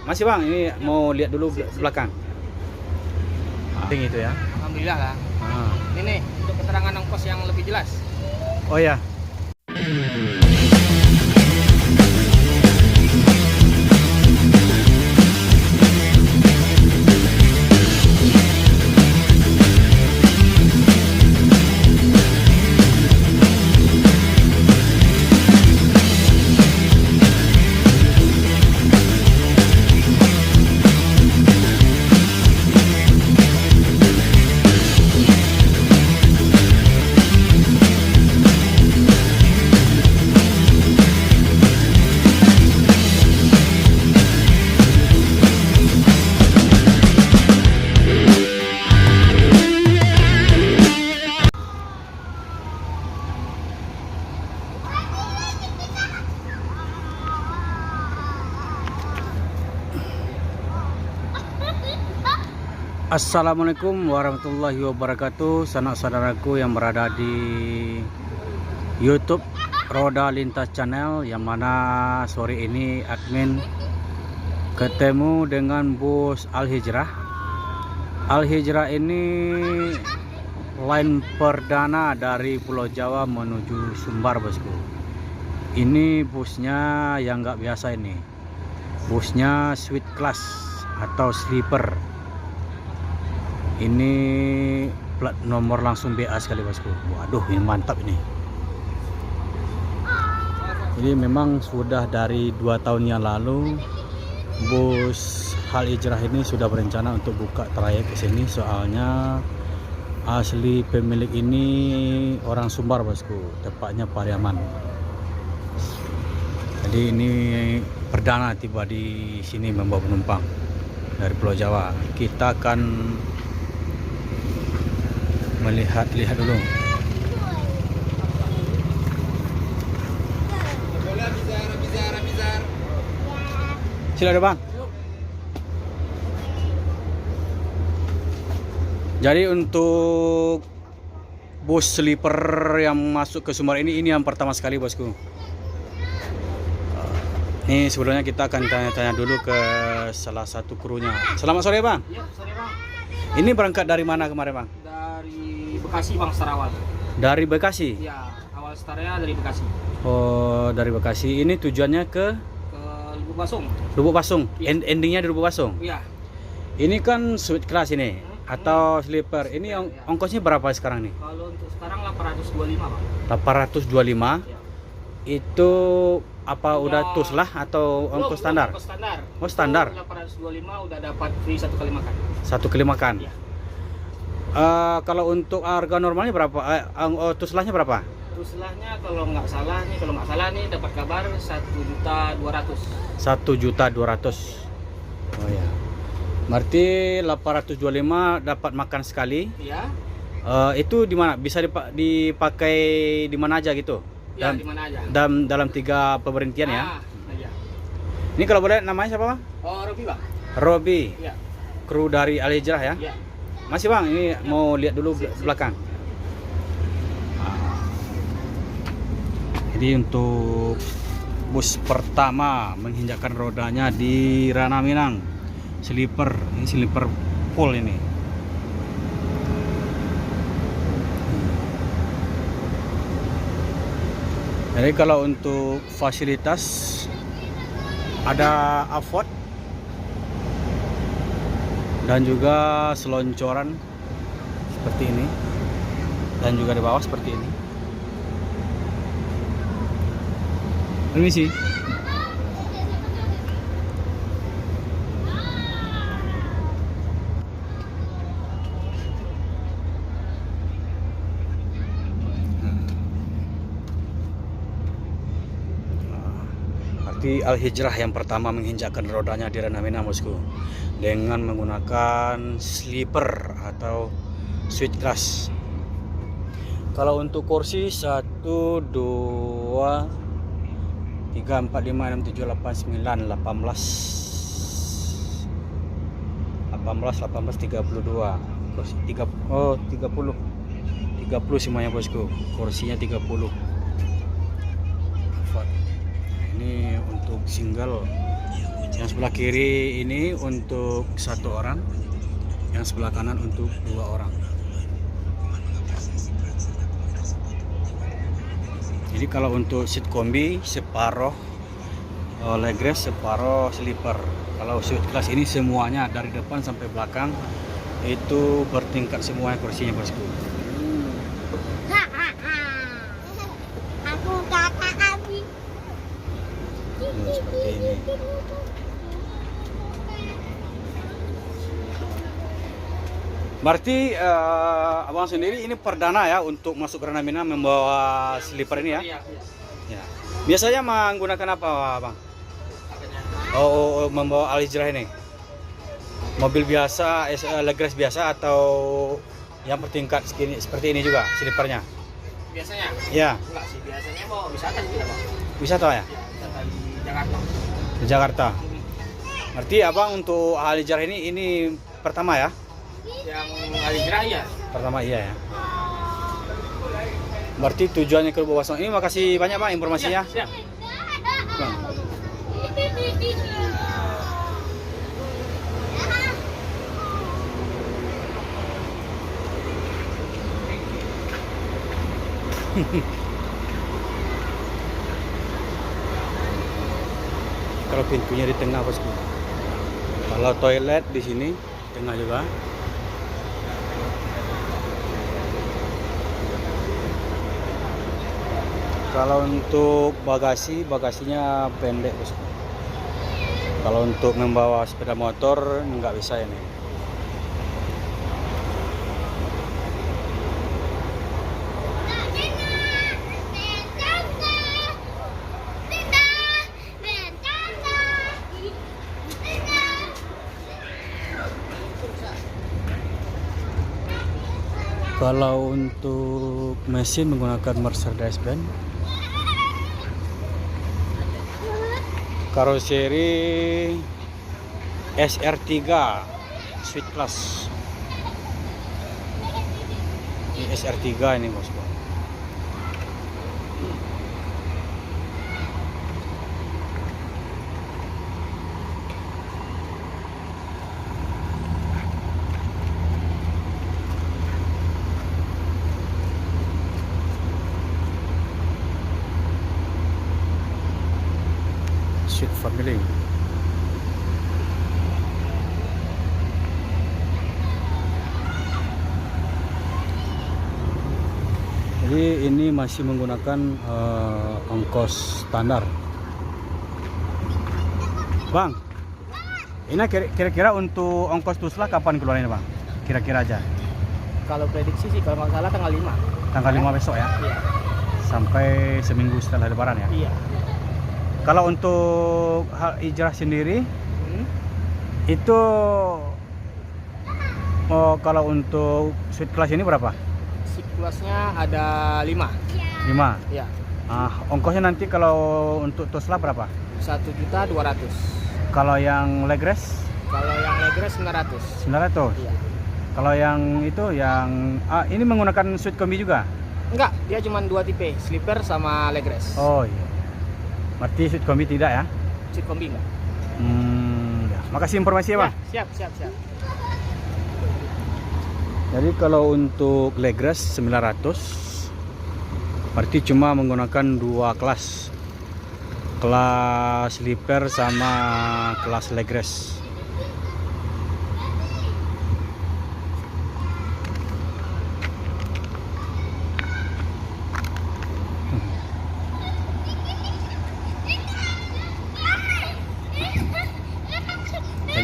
Masih bang, ini mau lihat dulu belakang. Itu ya. Alhamdulillah lah. Ini untuk keterangan ongkos yang lebih jelas. Oh ya. Assalamualaikum warahmatullahi wabarakatuh. Sanak-saudaraku yang berada di YouTube Roda Lintas Channel, yang mana sore ini admin ketemu dengan bus Al Hijrah. Al Hijrah ini line perdana dari Pulau Jawa menuju Sumbar, bosku. Ini busnya yang nggak biasa, ini busnya suite class atau sleeper. Ini plat nomor langsung BA sekali, bosku. Waduh, ini mantap ini. Ini memang sudah dari 2 tahun yang lalu bus Al Hijrah ini sudah berencana untuk buka trayek ke sini, soalnya asli pemilik ini orang Sumbar, bosku, tepatnya Pariaman. Jadi ini perdana tiba di sini membawa penumpang dari Pulau Jawa. Kita akan melihat dulu. Silakan bang. Jadi untuk bus sleeper yang masuk ke Sumbar ini yang pertama sekali, bosku. Ini sebelumnya kita akan tanya-tanya dulu ke salah satu krunya. Selamat sore bang. Iya, sore bang. Ini berangkat dari mana kemarin bang? Dari Bekasi bang, start awal. Dari Bekasi? Iya, awal startnya dari Bekasi. Oh, dari Bekasi. Ini tujuannya ke Lubuk Basung. Lubuk Basung. Iya. Endingnya di Lubuk Basung. Iya. Ini kan suite class ini atau sleeper. Ini Iya. ongkosnya berapa sekarang nih? Kalau untuk sekarang 825 bang. 825. Iya. Itu apa udah tus lah atau ongkos standar? Ongkos standar. Oh, standar. 825 udah dapat free 1 kali makan. 1 kali makan. Iya. Kalau untuk harga normalnya berapa? Tuslahnya berapa? Tuslahnya kalau nggak salah nih dapat kabar 1.200.000. 1.200.000. Oh ya. Berarti 825 dapat makan sekali. Iya. Itu di mana? Bisa dipakai di mana aja gitu? Ya, di mana aja. Dalam 3 pemberhentian ya. Iya. Ini kalau boleh namanya siapa bang? Oh, Robi bang. Robi. Iya. Kru dari Al Hijrah ya. Iya. Masih bang, ini mau lihat dulu belakang. Jadi untuk bus pertama menginjakkan rodanya di Ranah Minang, sleeper. Ini sleeper full ini. Jadi kalau untuk fasilitas ada AVOD dan juga seloncoran seperti ini, dan juga di bawah seperti ini. Ini sih. Berarti Al Hijrah yang pertama menginjakkan rodanya di Ranah Minang, bosku, dengan menggunakan sleeper atau suite class. Kalau untuk kursi 1, 2, 3, 4, 5, 6, 7, 8, 9, 18, 32. Kursi 30 semuanya, bosku. Kursinya 30. Ini untuk single Yang sebelah kiri ini untuk 1 orang, yang sebelah kanan untuk 2 orang. Jadi kalau untuk seat kombi separuh legress, separuh sleeper. Kalau suite kelas ini semuanya dari depan sampai belakang itu bertingkat semuanya kursinya, bosku. Aku kakak Abi. Seperti ini. Berarti abang sendiri ini perdana ya untuk masuk Grand Amina membawa sleeper ini ya? Iya. Ya. Biasanya menggunakan apa, Bang? Apanya? Oh, membawa Al Hijrah ini. Mobil biasa, legress biasa atau yang bertingkat seperti ini juga sleepernya? Biasanya? Ya. Enggak sih, biasanya mau wisata sih kita, Bang. Wisata ya? Wisata di Jakarta. Di Jakarta. Berarti abang untuk Al Hijrah ini pertama ya? Yang Al-Hijrah ya. Pertama iya ya. Berarti tujuannya ke Bawasang ini. Makasih banyak Bang informasinya. Siap. Bang. Kalau pintunya di tengah, bosku. Kalau toilet di sini tengah juga. Kalau untuk bagasinya pendek, bosku. Kalau untuk membawa sepeda motor nggak bisa ini. Kalau untuk mesin menggunakan Mercedes-Benz. Karoseri SR3 Suite Class. Ini SR3 ini, bosku. Suite family. Jadi ini masih menggunakan ongkos standar. Bang, ini kira-kira untuk ongkos Tusla kapan keluarnya, Bang? Kira-kira aja. Kalau prediksi sih kalau nggak salah tanggal 5. Tanggal 5 besok ya? Iya. Sampai seminggu setelah Lebaran ya? Iya. Kalau untuk Al Hijrah sendiri itu kalau untuk suite kelas ini berapa? Siklusnya ada 5. 5. Iya. Ongkosnya nanti kalau untuk Tesla berapa? 1.200.000. Kalau yang legress Kalau yang legress 900. 900. Iya. Kalau yang itu yang ini menggunakan suite kombi juga? Enggak, dia cuma 2 tipe, sleeper sama legress. Oh iya. Berarti suite kombi tidak ya? Seat kombi enggak? Ya. Makasih informasi ya, Bang. Siap. Jadi kalau untuk legress 900, berarti cuma menggunakan 2 kelas. Kelas sleeper sama kelas legress.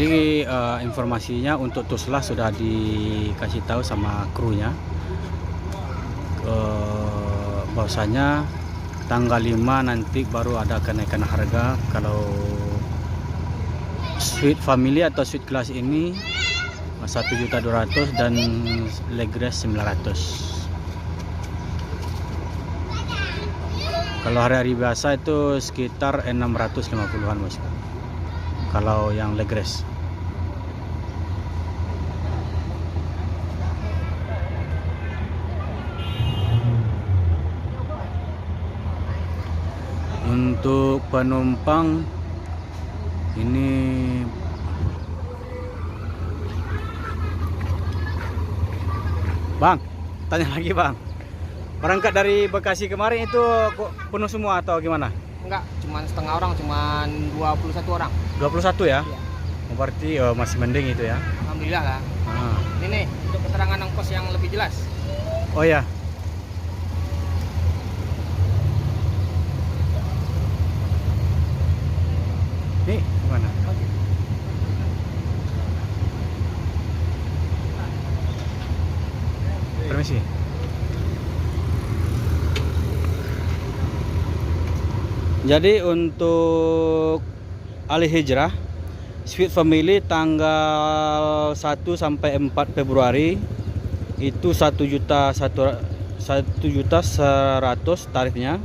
Jadi informasinya untuk Tusla sudah dikasih tahu sama krunya, bahwasanya tanggal 5 nanti baru ada kenaikan harga. Kalau suite family atau suite kelas ini 1.200.000 dan legress 900. Kalau hari-hari biasa itu sekitar 650-an, bosku. Kalau yang legress. Untuk penumpang Ini Bang, tanya lagi Bang. Berangkat dari Bekasi kemarin itu penuh semua atau gimana? Enggak, cuman setengah orang, cuman 21 orang. 21 ya? Iya. Oh, berarti masih mending itu ya. Alhamdulillah lah. Ah. Ini nih untuk keterangan ongkos yang lebih jelas. Oh ya. Ini gimana? Permisi. Jadi untuk Al Hijrah Sweet Family tanggal 1 sampai 4 Februari itu 1.100.000 tarifnya.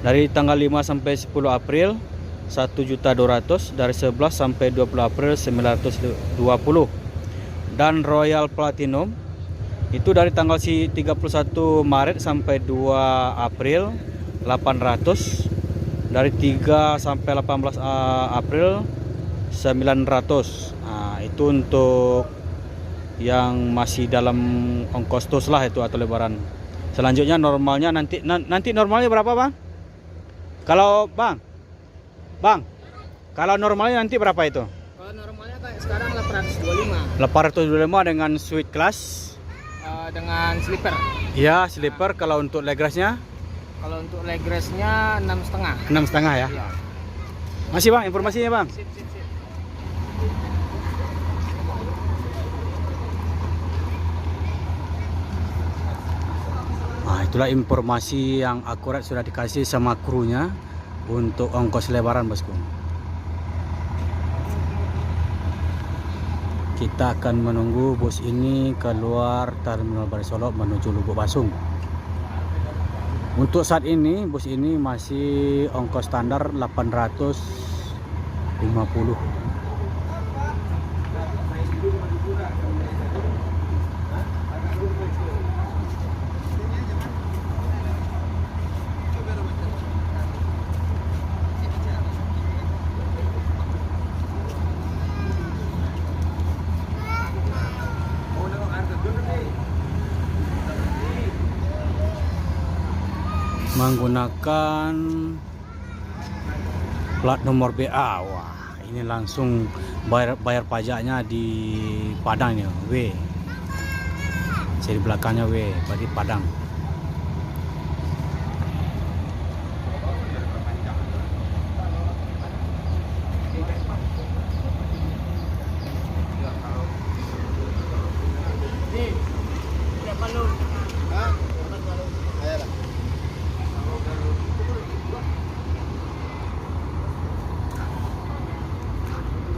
Dari tanggal 5 sampai 10 April 1.200.000, dari 11 sampai 20 April 920. Dan Royal Platinum itu dari tanggal 31 Maret sampai 2 April 800, dari 3 sampai 18 April 900. Nah, itu untuk yang masih dalam ongkos tos lah itu atau lebaran. Selanjutnya normalnya nanti normalnya berapa Bang? Kalau Bang, kalau normalnya nanti berapa itu? Kalau normalnya kayak sekarang 825. 825 dengan suite class. Dengan slipper. Iya, slipper. Kalau untuk legrasnya? Kalau untuk legrasnya 6,5. 6,5 ya? Iya. Masih Bang, informasinya Bang? Sip. Nah, itulah informasi yang akurat sudah dikasih sama krunya untuk ongkos lebaran bosku. Kita akan menunggu bus ini keluar Terminal Barisolok menuju Lubuk Basung. Untuk saat ini bus ini masih ongkos standar 850. Menggunakan plat nomor BA. Wah, ini langsung bayar pajaknya di Padang ya, W. Jadi belakangnya W, berarti Padang.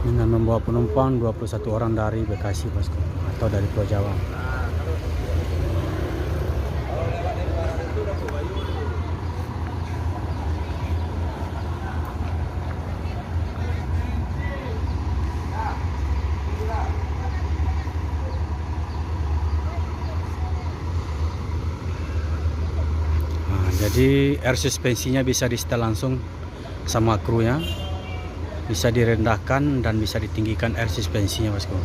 Dengan membawa penumpang 21 orang dari Bekasi bosku, atau dari Pulau Jawa. Nah, jadi air suspensinya bisa di-setel langsung sama krunya. Bisa direndahkan dan bisa ditinggikan air suspensinya bosku.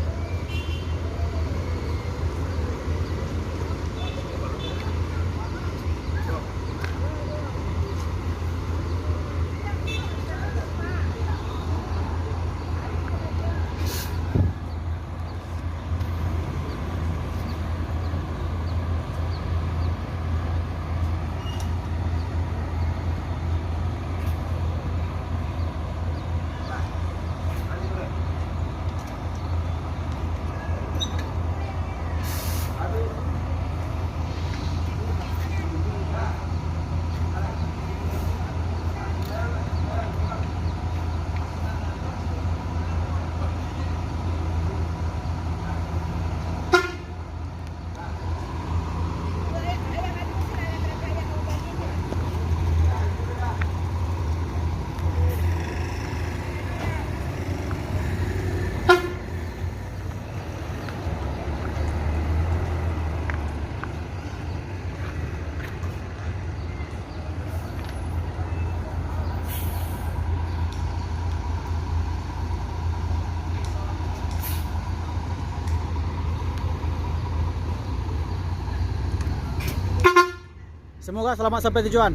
Semoga selamat sampai tujuan.